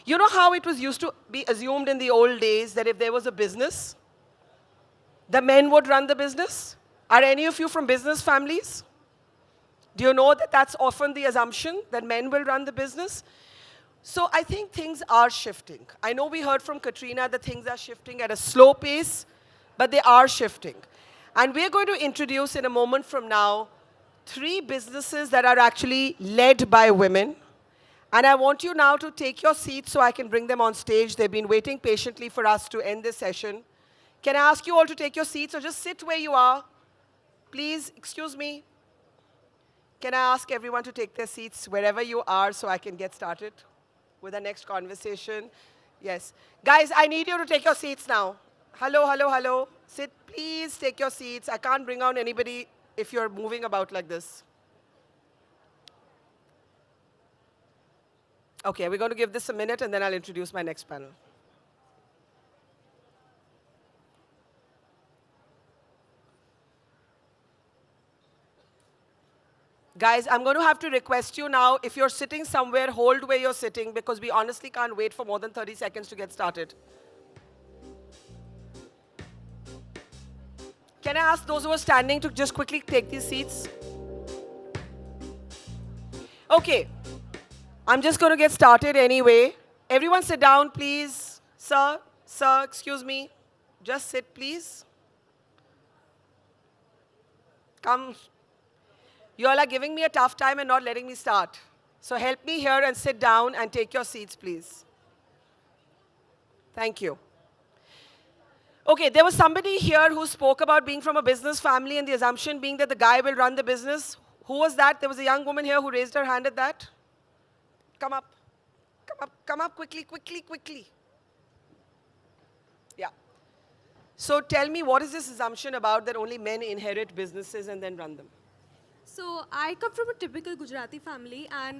You know how it was used to be assumed in the old days that if there was a business, the men would run the business? Are any of you from business families? Do you know that that's often the assumption, that men will run the business? So I think things are shifting. I know we heard from Katrina that things are shifting at a slow pace, but they are shifting. And we're going to introduce in a moment from now 3 businesses that are actually led by women. And I want you now to take your seats so I can bring them on stage. They've been waiting patiently for us to end this session. Can I ask you all to take your seats or just sit where you are? Please, excuse me. Can I ask everyone to take their seats wherever you are so I can get started with the next conversation? Yes. Guys, I need you to take your seats now. Hello, hello, hello. Sit, please take your seats. I can't bring out anybody if you're moving about like this. Okay, we're going to give this a minute and then I'll introduce my next panel. Guys, I'm going to have to request you now, if you're sitting somewhere, hold where you're sitting because we honestly can't wait for more than 30 seconds to get started. Can I ask those who are standing to just quickly take these seats? Okay, I'm just going to get started anyway. Everyone sit down, please. Sir, excuse me. Just sit, please. Come. You all are giving me a tough time and not letting me start. So help me here and sit down and take your seats, please. Thank you. Okay, there was somebody here who spoke about being from a business family and the assumption being that the guy will run the business. Who was that? There was a young woman here who raised her hand at that. Come up. Come up. Come up quickly, quickly, quickly. Yeah. So tell me, what is this assumption about that only men inherit businesses and then run them? So I come from a typical Gujarati family, and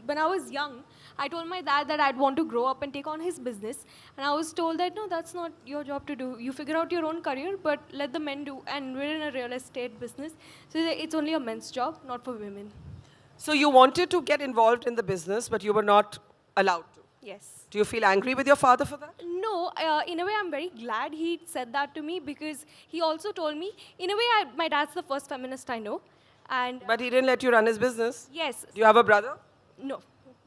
when I was young, I told my dad that I'd want to grow up and take on his business. And I was told that, no, that's not your job to do. You figure out your own career, but let the men do. And we're in a real estate business, so it's only a men's job, not for women. So you wanted to get involved in the business, but you were not allowed to? Yes. Do you feel angry with your father for that? No, in a way, I'm very glad he said that to me because he also told me, in a way, my dad's the first feminist I know. And But he didn't let you run his business? yes. Do you have a brother? No,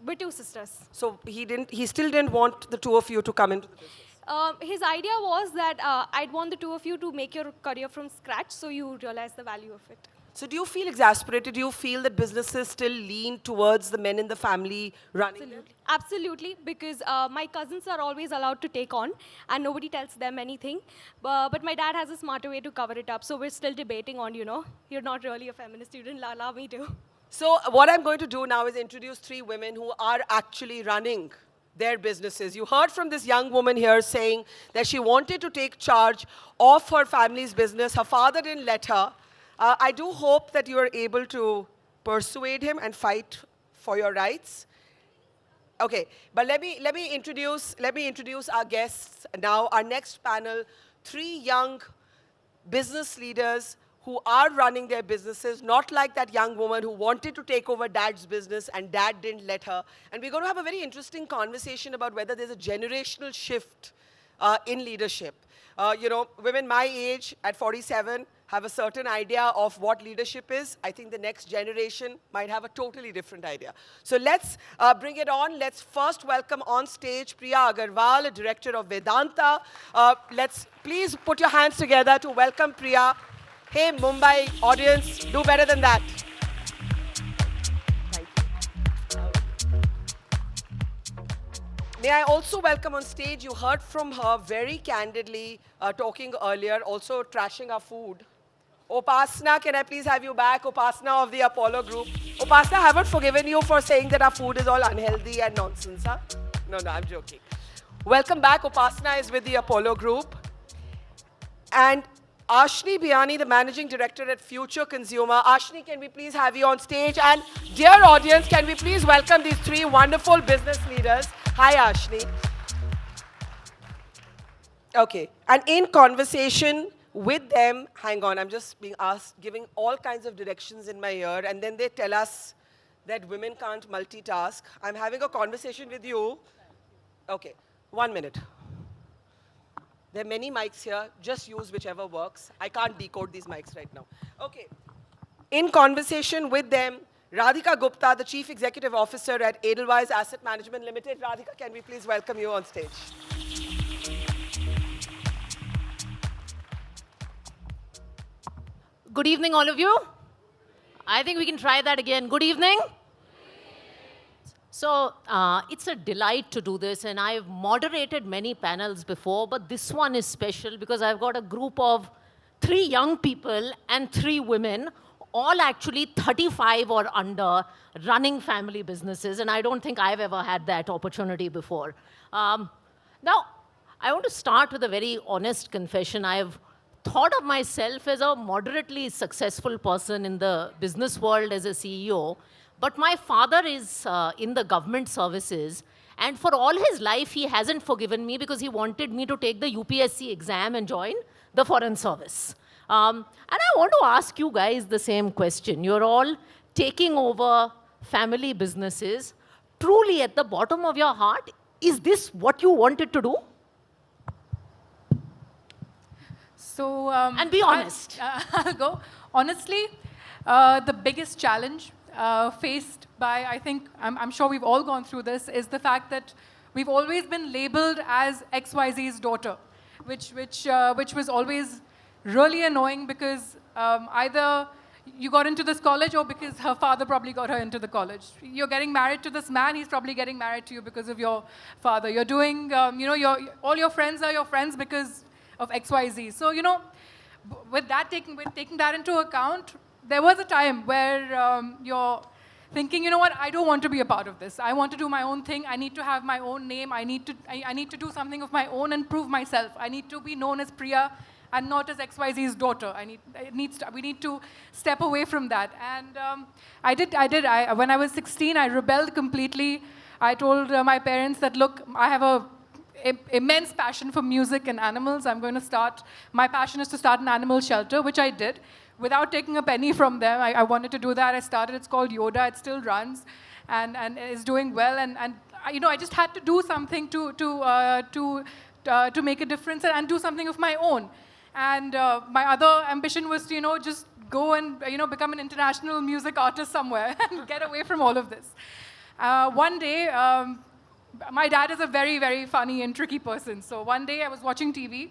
we're 2 sisters. So he still didn't want the 2 of you to come into the business? His idea was that I'd want the 2 of you to make your career from scratch so you realize the value of it. So do you feel exasperated? Do you feel that businesses still lean towards the men in the family running them? Absolutely, because my cousins are always allowed to take on and nobody tells them anything. But my dad has a smarter way to cover it up. So we're still debating on, you're not really a feminist, you didn't allow me to. So what I'm going to do now is introduce 3 women who are actually running their businesses. You heard from this young woman here saying that she wanted to take charge of her family's business. Her father didn't let her. I do hope that you are able to persuade him and fight for your rights. Okay, but let me introduce our guests now. Our next panel, 3 young business leaders who are running their businesses, not like that young woman who wanted to take over dad's business and dad didn't let her. And we're going to have a very interesting conversation about whether there's a generational shift in leadership. Women my age at 47 have a certain idea of what leadership is. I think the next generation might have a totally different idea. So let's bring it on. Let's first welcome on stage Priya Agarwal, director of Vedanta. Let's please put your hands together to welcome Priya. Hey, Mumbai audience, do better than that. Thank you. May I also welcome on stage, you heard from her very candidly, talking earlier, also trashing our food. Upasana, can I please have you back? Upasana of the Apollo Group. Upasana, I haven't forgiven you for saying that our food is all unhealthy and nonsense, huh? No, I'm joking. Welcome back. Upasana is with the Apollo Group. And Ashni Biyani, the Managing Director at Future Consumer. Ashni, can we please have you on stage? And dear audience, can we please welcome these 3 wonderful business leaders. Hi, Ashni. Okay, and in conversation with them, hang on, I'm just being asked, giving all kinds of directions in my ear, and then they tell us that women can't multitask. I'm having a conversation with you. Okay, 1 minute. There are many mics here. Just use whichever works. I can't decode these mics right now. Okay. In conversation with them, Radhika Gupta, the Chief Executive Officer at Edelweiss Asset Management Limited. Radhika, can we please welcome you on stage? Good evening, all of you. I think we can try that again. Good evening. So it's a delight to do this, and I've moderated many panels before, but this one is special because I've got a group of 3 young people and 3 women, all actually 35 or under, running family businesses, and I don't think I've ever had that opportunity before. Now, I want to start with a very honest confession. I've thought of myself as a moderately successful person in the business world as a CEO, but my father is in the government services, and for all his life, he hasn't forgiven me because he wanted me to take the UPSC exam and join the Foreign Service. And I want to ask you guys the same question. You're all taking over family businesses. Truly, at the bottom of your heart, is this what you wanted to do? So, And be honest. I'll go. Honestly, the biggest challenge faced by, I think, I'm sure we've all gone through this, is the fact that we've always been labeled as XYZ's daughter, which was always really annoying because either you got into this college or because her father probably got her into the college. You're getting married to this man, he's probably getting married to you because of your father. You're doing, all your friends are your friends because of XYZ. So, with taking that into account, there was a time where you're thinking, you know what, I don't want to be a part of this. I want to do my own thing. I need to have my own name. I need to do something of my own and prove myself. I need to be known as Priya and not as XYZ's daughter. We need to step away from that. And when I was 16, I rebelled completely. I told my parents that, look, I have a immense passion for music and animals. My passion is to start an animal shelter, which I did. Without taking a penny from them, I wanted to do that. I started, it's called Yoda, it still runs and is doing well. And I just had to do something to make a difference and do something of my own. And my other ambition was to, just go and, become an international music artist somewhere and get away from all of this. One day, my dad is a very, very funny and tricky person. So one day I was watching TV,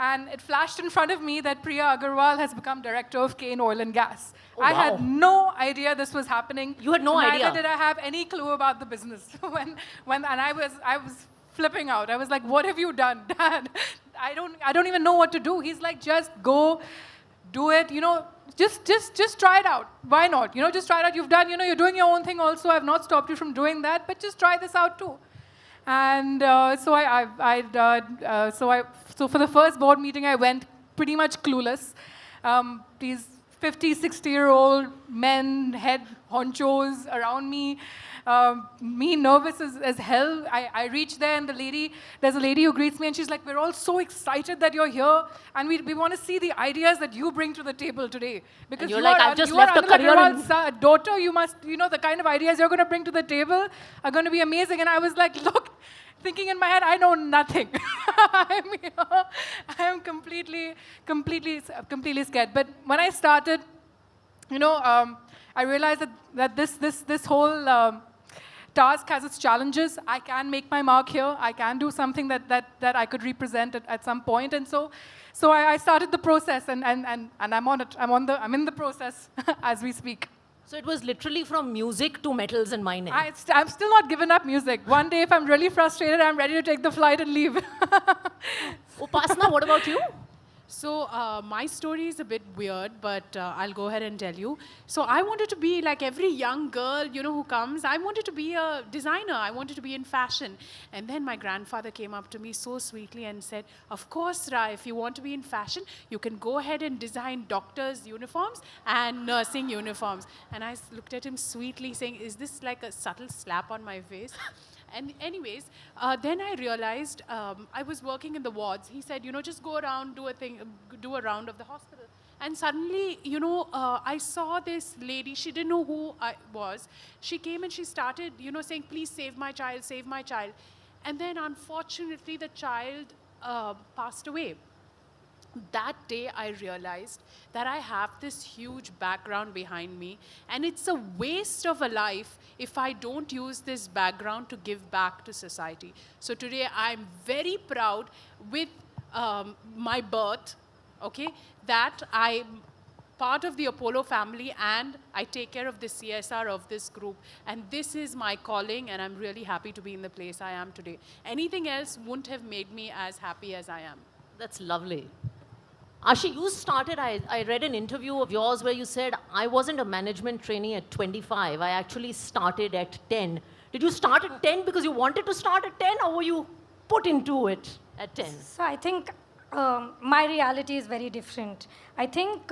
and it flashed in front of me that Priya Agarwal has become director of Kane Oil and Gas. Oh, I wow. had no idea this was happening. You had no idea? Neither did I have any clue about the business. And I was flipping out. I was like, what have you done, Dad? I don't even know what to do. He's like, just go, do it, just try it out. Why not? Just try it out. You've done, you're doing your own thing also. I've not stopped you from doing that, but just try this out too. And so for the first board meeting, I went pretty much clueless. These 50, 60-year-old men, head honchos around me, me nervous as hell. I reached there, and there's a lady who greets me, and she's like, we're all so excited that you're here, and we want to see the ideas that you bring to the table today. Because And you're like, I've just left a career in... daughter, you must, the kind of ideas you're going to bring to the table are going to be amazing. And I was like, look, thinking in my head, I know nothing. I am completely scared. But when I started, I realized that this whole task has its challenges. I can make my mark here. I can do something that I could represent at some point. And so I started the process, and I'm on it. I'm in the process as we speak. So it was literally from music to metals and mining. I'm still not giving up music. One day, if I'm really frustrated, I'm ready to take the flight and leave. Upasana, what about you? So my story is a bit weird, but I'll go ahead and tell you. So I wanted to be like every young girl, who comes. I wanted to be a designer. I wanted to be in fashion. And then my grandfather came up to me so sweetly and said, of course, Ra, if you want to be in fashion, you can go ahead and design doctors' uniforms and nursing uniforms. And I looked at him sweetly saying, is this like a subtle slap on my face? And anyways, then I realized I was working in the wards. He said, just go around, do a round of the hospital. And suddenly, I saw this lady. She didn't know who I was. She came and she started, saying, please save my child, save my child. And then unfortunately, the child passed away. That day I realized that I have this huge background behind me, and it's a waste of a life if I don't use this background to give back to society. So today I'm very proud with my birth, okay, that I'm part of the Apollo family and I take care of the CSR of this group. And this is my calling, and I'm really happy to be in the place I am today. Anything else wouldn't have made me as happy as I am. That's lovely. Ashi, you started, I read an interview of yours where you said, I wasn't a management trainee at 25. I actually started at 10. Did you start at 10 because you wanted to start at 10, or were you put into it at 10? So I think my reality is very different. I think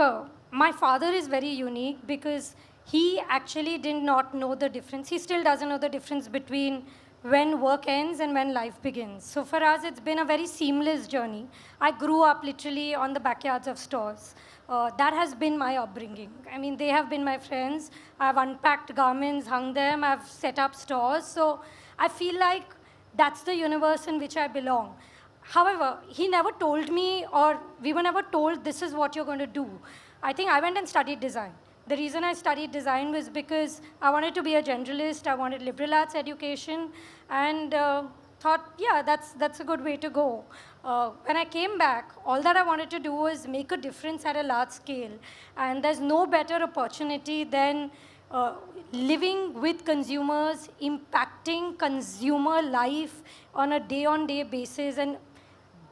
my father is very unique because he actually did not know the difference. He still doesn't know the difference between when work ends and when life begins. So for us, it's been a very seamless journey. I grew up literally on the backyards of stores. That has been my upbringing. I mean, they have been my friends. I've unpacked garments, hung them, I've set up stores. So I feel like that's the universe in which I belong. However, he never told me, or we were never told, this is what you're going to do. I think I went and studied design. The reason I studied design was because I wanted to be a generalist, I wanted liberal arts education, and thought, yeah, that's a good way to go. When I came back, all that I wanted to do was make a difference at a large scale. And there's no better opportunity than living with consumers, impacting consumer life on a day-on-day basis, and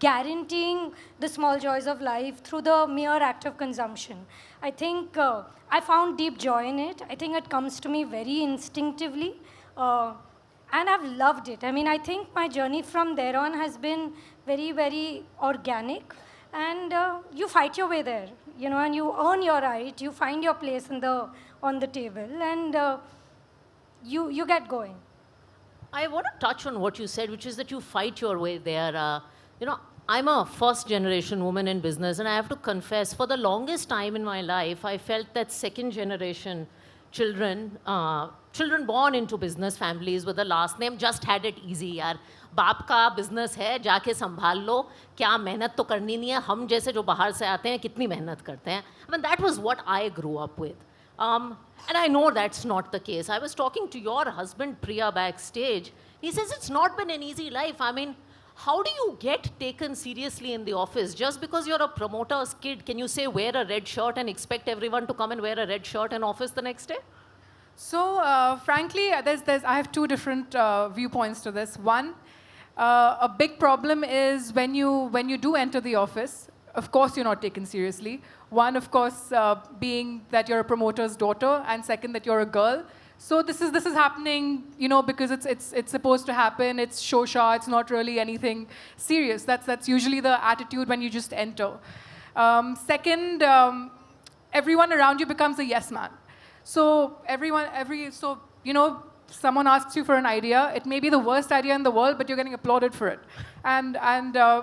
guaranteeing the small joys of life through the mere act of consumption. I think I found deep joy in it. I think it comes to me very instinctively. And I've loved it. I mean, I think my journey from there on has been very, very organic. And you fight your way there, you know, and you earn your right. You find your place on the table, and you get going. I want to touch on what you said, which is that you fight your way there. You know, I'm a first generation woman in business, and I have to confess, for the longest time in my life, I felt that second generation children, children born into business families with the last name just had it easy. यार बाप का business है, जाके संभाल लो, क्या मेहनत तो करनी नहीं है, हम जैसे जो बाहर से आते हैं कितनी मेहनत करते हैं. I mean, that was what I grew up with. And I know that's not the case. I was talking to your husband, Priya, backstage. He says it's not been an easy life. I mean, how do you get taken seriously in the office? Just because you're a promoter's kid, can you say wear a red shirt and expect everyone to come and wear a red shirt in office the next day? So, frankly, I have two different viewpoints to this. One, a big problem is when you do enter the office, of course you're not taken seriously. One, of course, being that you're a promoter's daughter, and second, that you're a girl. So this is happening, you know, because it's supposed to happen. It's shosha. It's not really anything serious. That's usually the attitude when you just enter. Second, everyone around you becomes a yes man. So you know, someone asks you for an idea. It may be the worst idea in the world, but you're getting applauded for it. And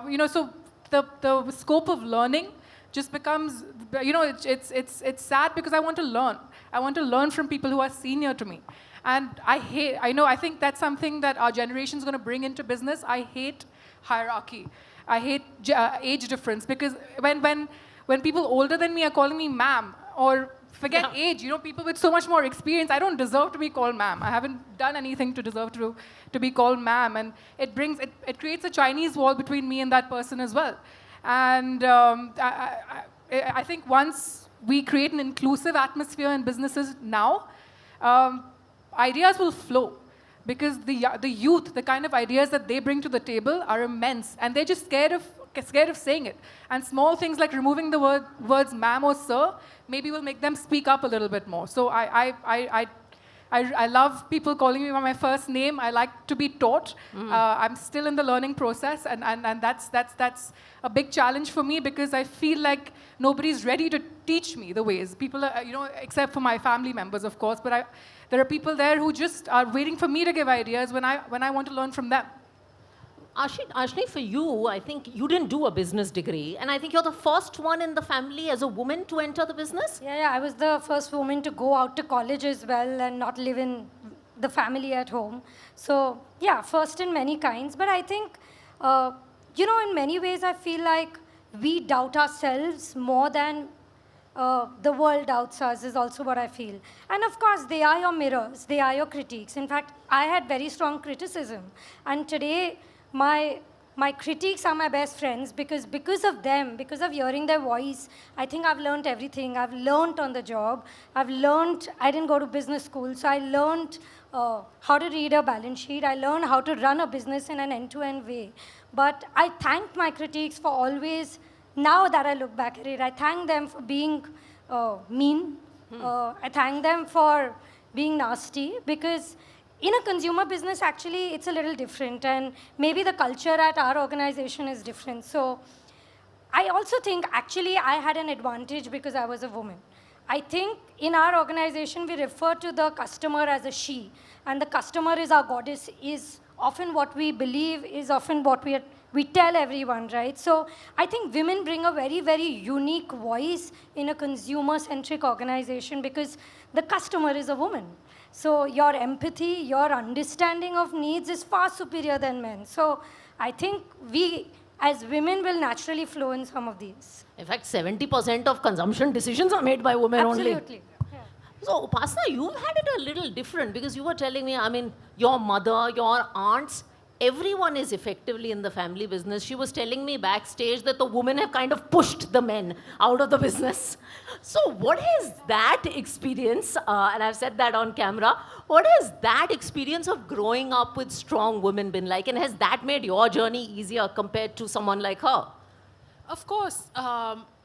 you know, so the scope of learning just becomes, you know, it's sad because I want to learn. I want to learn from people who are senior to me. And I think that's something that our generation is going to bring into business. I hate hierarchy. I hate age difference, because when people older than me are calling me ma'am, or forget age, you know, people with so much more experience, I don't deserve to be called ma'am. I haven't done anything to deserve to be called ma'am. And it creates a Chinese wall between me and that person as well. And I think once we create an inclusive atmosphere in businesses now, ideas will flow, because the youth, the kind of ideas that they bring to the table are immense, and they're just scared of saying it. And small things like removing the words ma'am or sir maybe will make them speak up a little bit more. So I love people calling me by my first name. I like to be taught. I'm still in the learning process, and that's a big challenge for me, because I feel like nobody's ready to teach me the ways. People are, you know, except for my family members, of course, but there are people there who just are waiting for me to give ideas when I want to learn from them. Ashni, for you, I think you didn't do a business degree, and I think you're the first one in the family as a woman to enter the business? Yeah, I was the first woman to go out to college as well and not live in the family at home. So yeah, first in many kinds. But I think, in many ways, I feel like we doubt ourselves more than the world doubts us is also what I feel. And of course, they are your mirrors, they are your critiques. In fact, I had very strong criticism. And today, my critiques are my best friends because of them, because of hearing their voice, I think I've learned everything. I've learned on the job. I didn't go to business school, so I learned how to read a balance sheet. I learned how to run a business in an end-to-end way. But I thank my critiques for always, now that I look back at it, I thank them for being mean. I thank them for being nasty, because in a consumer business, actually, it's a little different. And maybe the culture at our organization is different. So I also think, actually, I had an advantage because I was a woman. I think in our organization, we refer to the customer as a she. And the customer is our goddess, is often what we believe, is often what we tell everyone, right? So I think women bring a very, very unique voice in a consumer-centric organization because the customer is a woman. So your empathy, your understanding of needs is far superior than men. So I think we, as women, will naturally flow in some of these. In fact, 70% of consumption decisions are made by women only. Absolutely. Yeah. So, Upasana, you've had it a little different because you were telling me, your mother, your aunts, everyone is effectively in the family business. She was telling me backstage that the women have kind of pushed the men out of the business. So what has that experience, and I've said that on camera, what has that experience of growing up with strong women been like? And has that made your journey easier compared to someone like her? Of course,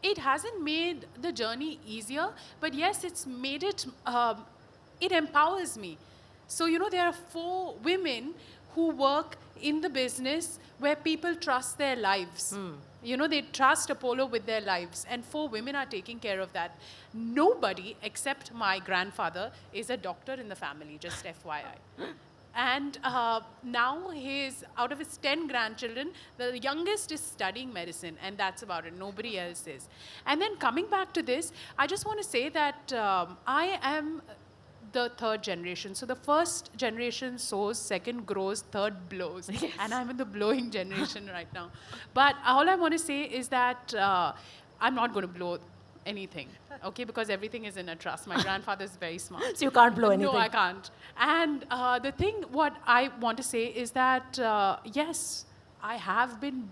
it hasn't made the journey easier, but yes, it's made it, it empowers me. So, there are 4 women who work in the business where people trust their lives. They trust Apollo with their lives, and 4 women are taking care of that. Nobody except my grandfather is a doctor in the family, just FYI. And now out of his 10 grandchildren, the youngest is studying medicine, and that's about it. Nobody else is. And then coming back to this, I just want to say that I am the 3rd generation. So the first generation sows, second grows, third blows. Yes. And I'm in the blowing generation right now. But all I want to say is that I'm not going to blow anything, okay? Because everything is in a trust. My grandfather is very smart. So you can't blow anything? No, I can't. And the thing, what I want to say is that, yes, I have been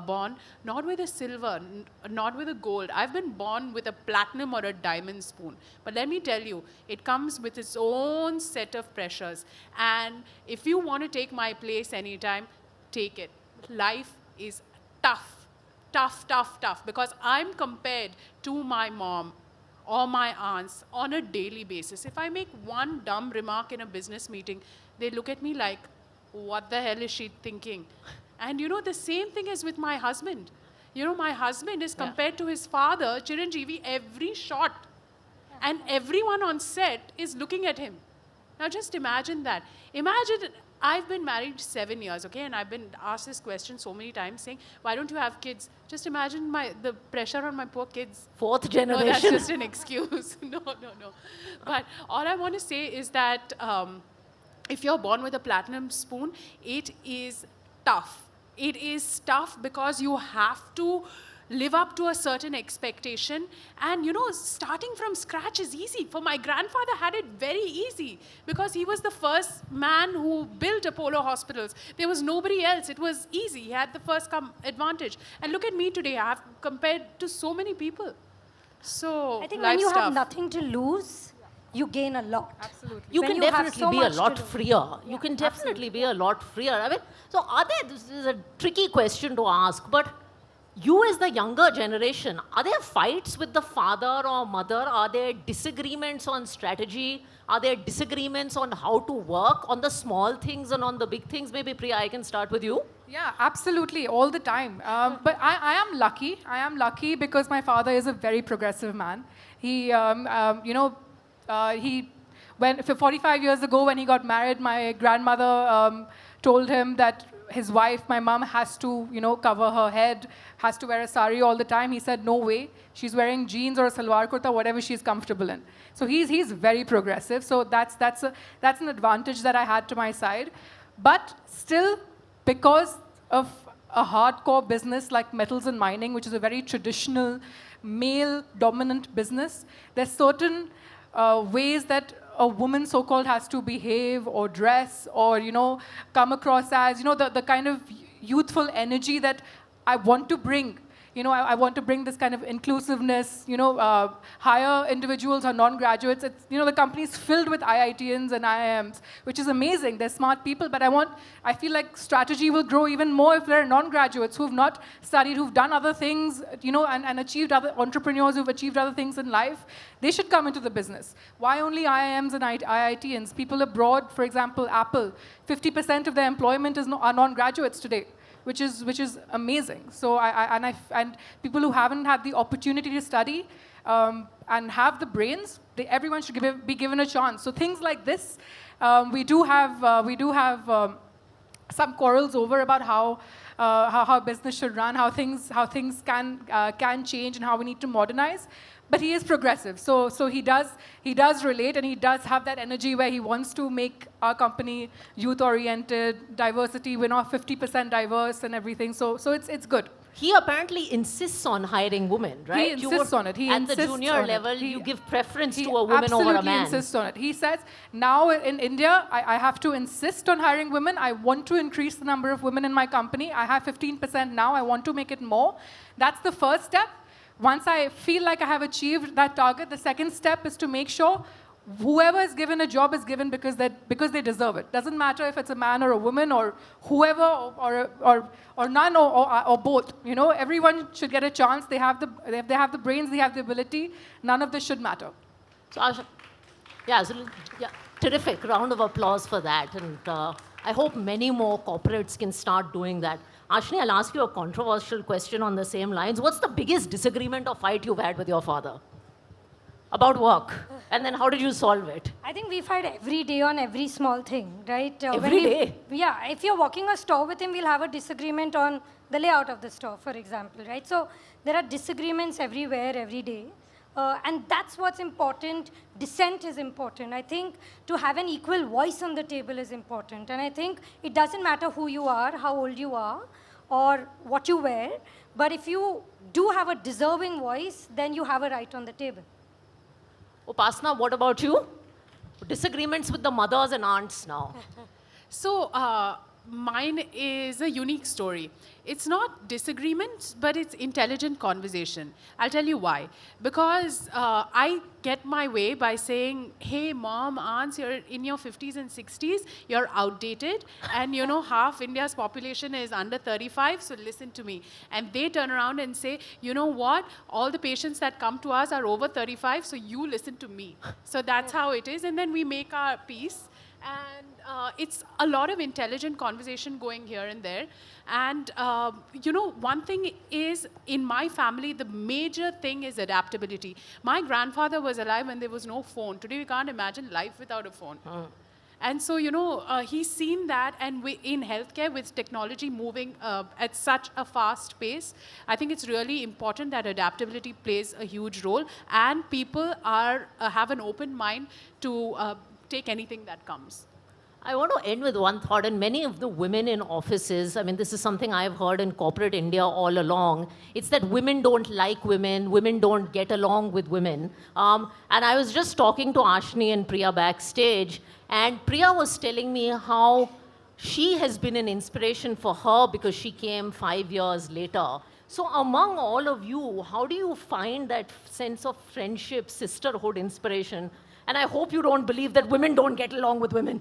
born not with a silver, not with a gold. I've been born with a platinum or a diamond spoon. But let me tell you, it comes with its own set of pressures. And if you want to take my place anytime, take it. Life is tough, tough, tough, tough. Because I'm compared to my mom or my aunts on a daily basis. If I make one dumb remark in a business meeting, they look at me like, what the hell is she thinking? And the same thing is with my husband. My husband is compared to his father, Chiranjeevi, every shot. And everyone on set is looking at him. Now just imagine that. Imagine, I've been married 7 years, okay? And I've been asked this question so many times saying, why don't you have kids? Just imagine the pressure on my poor kids. 4th generation. No, that's just an excuse. No. But all I want to say is that if you're born with a platinum spoon, it is tough. It is tough because you have to live up to a certain expectation. And, starting from scratch is easy. For my grandfather had it very easy because he was the first man who built Apollo hospitals. There was nobody else. It was easy. He had the first advantage. And look at me today. I have compared to so many people. So I think when you have nothing to lose, you gain a lot. Absolutely. You When can you have definitely so be a much to lot do. freer. You can definitely be a lot freer. So this is a tricky question to ask, but you as the younger generation, are there fights with the father or mother? Are there disagreements on strategy? Are there disagreements on how to work on the small things and on the big things? Maybe Priya, I can start with you. Yeah, absolutely, all the time. But I am lucky. I am lucky because my father is a very progressive man. He, for 45 years ago when he got married, my grandmother told him that his wife, my mom, has to, cover her head, has to wear a sari all the time. He said, no way. She's wearing jeans or a salwar kurta, whatever she's comfortable in. So he's very progressive. So that's an advantage that I had to my side. But still, because of a hardcore business like metals and mining, which is a very traditional, male-dominant business, there's certain ways that a woman so-called has to behave or dress or, come across as, the kind of youthful energy that I want to bring. I want to bring this kind of inclusiveness, hire individuals or non-graduates. It's, the company's filled with IITians and IIMs, which is amazing. They're smart people, but I feel like strategy will grow even more if there are non-graduates who've not studied, who've done other things, and achieved other entrepreneurs who've achieved other things in life. They should come into the business. Why only IIMs and IITians? People abroad, for example, Apple, 50% of their employment are non-graduates today. Which is amazing. So and people who haven't had the opportunity to study and have the brains, everyone should be given a chance. So things like this, we do have some quarrels over about how business should run, how things can change, and how we need to modernize. But he is progressive, so he does relate, and he does have that energy where he wants to make our company youth-oriented, diversity. We're not 50% diverse and everything, so it's good. He apparently insists on hiring women, right? He insists on it. At the junior level, you give preference to a woman over a man. He insists on it. He says, now in India, I have to insist on hiring women. I want to increase the number of women in my company. I have 15% now. I want to make it more. That's the first step. Once I feel like I have achieved that target, the second step is to make sure whoever is given a job is given because they deserve it. Doesn't matter if it's a man or a woman or whoever or none or both. Everyone should get a chance. They have the brains, they have the ability. None of this should matter. So, Asha, yeah, terrific. Round of applause for that. And I hope many more corporates can start doing that. Ashni, I'll ask you a controversial question on the same lines. What's the biggest disagreement or fight you've had with your father? About work. And then how did you solve it? I think we fight every day on every small thing, right? Every day? Yeah, if you're walking a store with him, we'll have a disagreement on the layout of the store, for example, right? So there are disagreements everywhere, every day. And that's what's important. Dissent is important. I think to have an equal voice on the table is important. And I think it doesn't matter who you are, how old you are, or what you wear. But if you do have a deserving voice, then you have a right on the table. Upasana, what about you? Disagreements with the mothers and aunts now. So mine is a unique story. It's not disagreement, but it's intelligent conversation. I'll tell you why. Because I get my way by saying, hey, mom, aunts, you're in your 50s and 60s, you're outdated, and half India's population is under 35, so listen to me. And they turn around and say, you know what, all the patients that come to us are over 35, so you listen to me. So that's how it is, and then we make our peace. And it's a lot of intelligent conversation going here and there. And, one thing is, in my family, the major thing is adaptability. My grandfather was alive when there was no phone. Today, we can't imagine life without a phone. And so, he's seen that. And in healthcare, with technology moving at such a fast pace, I think it's really important that adaptability plays a huge role. And people have an open mind to take anything that comes. I want to end with one thought, and many of the women in offices, I mean, this is something I've heard in corporate India all along. It's that women don't like women don't get along with women. And I was just talking to Ashni and Priya backstage, and Priya was telling me how she has been an inspiration for her because she came 5 years later. So among all of you, how do you find that sense of friendship, sisterhood, inspiration? And I hope you don't believe that women don't get along with women.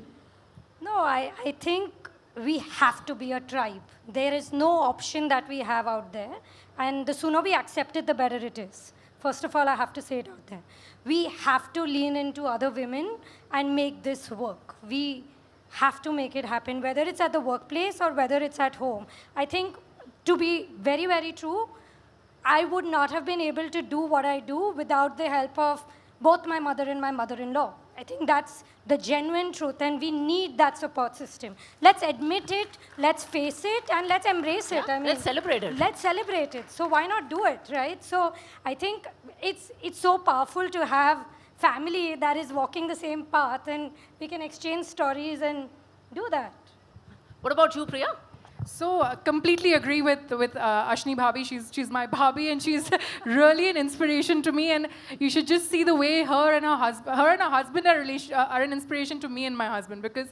No, I think we have to be a tribe. There is no option that we have out there. And the sooner we accept it, the better it is. First of all, I have to say it out there. We have to lean into other women and make this work. We have to make it happen, whether it's at the workplace or whether it's at home. I think, to be very, very true, I would not have been able to do what I do without the help of both my mother and my mother-in-law. I think that's the genuine truth, and we need that support system. Let's admit it, let's face it, and let's embrace it. Yeah, let's celebrate it. Let's celebrate it. So why not do it, right? So I think it's so powerful to have family that is walking the same path, and we can exchange stories and do that. What about you, Priya? So completely agree with Ashni Bhabhi. She's my Bhabhi, and she's really an inspiration to me. And you should just see the way her and her husband are an inspiration to me and my husband, because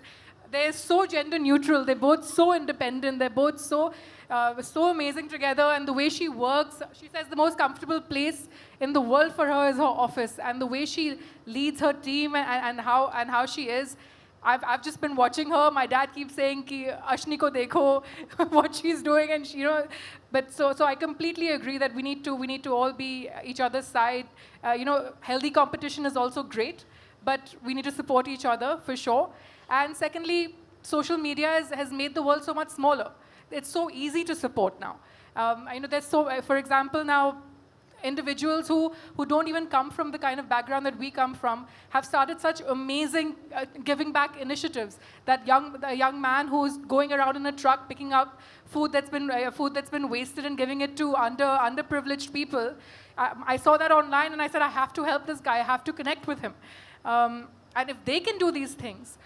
they're so gender neutral. They're both so independent. They're both so amazing together. And the way she works, she says the most comfortable place in the world for her is her office. And the way she leads her team and how she is. I've just been watching her. My dad keeps saying ki Ashni ko dekho, what she's doing, and she, but so I completely agree that we need to all be each other's side. Healthy competition is also great, but we need to support each other for sure. And secondly, social media has made the world so much smaller. It's so easy to support now. For example, now, individuals who don't even come from the kind of background that we come from have started such amazing giving back initiatives. That young man who's going around in a truck picking up food that's been wasted and giving it to underprivileged people. I saw that online and I said, I have to help this guy. I have to connect with him. And if they can do these things,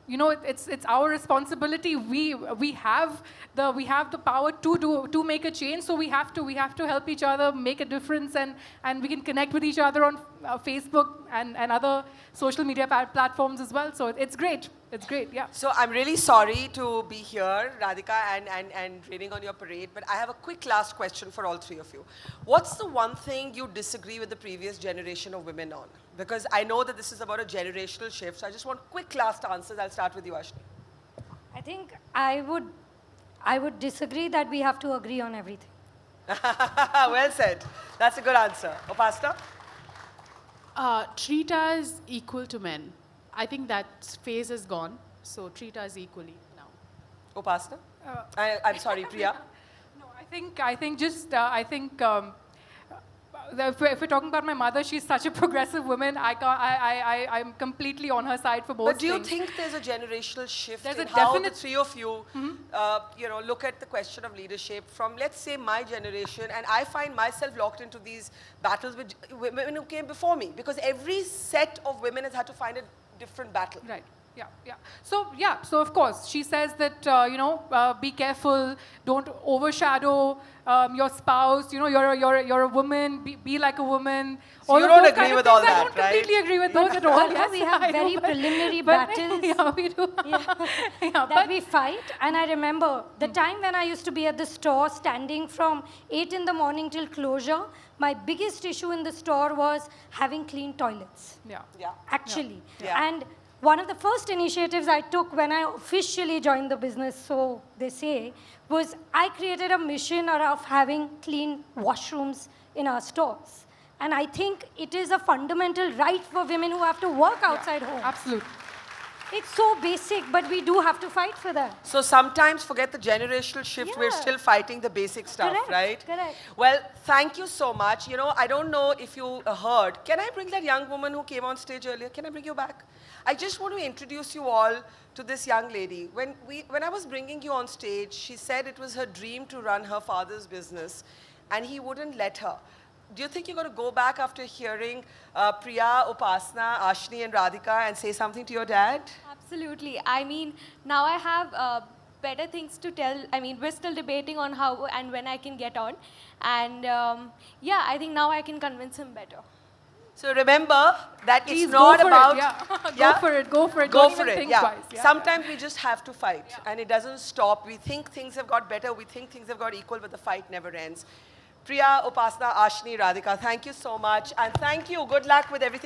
it's our responsibility. We have the power to make a change. So we have to help each other make a difference, and we can connect with each other on Facebook and other social media platforms as well. So it's great. It's great. Yeah. So I'm really sorry to be here, Radhika, and raining on your parade, but I have a quick last question for all three of you. What's the one thing you disagree with the previous generation of women on? Because I know that this is about a generational shift, so I just want quick last answers. I'll start with you, Ashni. I think I would disagree that we have to agree on everything. Well said. That's a good answer. Upasana? Treat us equal to men. I think that phase is gone, so treat us equally now. Upasana? I'm sorry, Priya? No, if we're talking about my mother, she's such a progressive woman. I'm completely on her side for both But do you things. think there's a generational shift There's in a how the definite- three of you, look at the question of leadership from, let's say, my generation, and I find myself locked into these battles with women who came before me, because every set of women has had to find a different battle. Right. Yeah. So of course, she says that, be careful, don't overshadow your spouse, you're a woman, be like a woman. So you don't agree with all that, I don't right? completely agree with those at all. Although Yes, we have I very know, preliminary but- battles. Yeah, we do. That we fight. And I remember the time when I used to be at the store standing from 8 in the morning till closure, my biggest issue in the store was having clean toilets, Yeah. actually. Yeah. And one of the first initiatives I took when I officially joined the business, so they say, was I created a mission of having clean washrooms in our stores. And I think it is a fundamental right for women who have to work outside home. Absolutely. It's so basic, but we do have to fight for that. So sometimes, forget the generational shift, we're Yeah. still fighting the basic stuff, Correct, right? correct. Well, thank you so much. I don't know if you heard. Can I bring that young woman who came on stage earlier? Can I bring you back? I just want to introduce you all to this young lady. When I was bringing you on stage, she said it was her dream to run her father's business, and he wouldn't let her. Do you think you're going to go back after hearing Priya, Upasana, Ashni, and Radhika and say something to your dad? Absolutely. I mean, now I have better things to tell. I mean, we're still debating on how and when I can get on. And I think now I can convince him better. So remember that Please it's not go for about... it. Yeah. Go for it. Go Don't for even it, think yeah. twice. Yeah. Sometimes we just have to fight, and it doesn't stop. We think things have got better, we think things have got equal, but the fight never ends. Priya, Upasana, Ashni, Radhika, thank you so much. And thank you. Good luck with everything.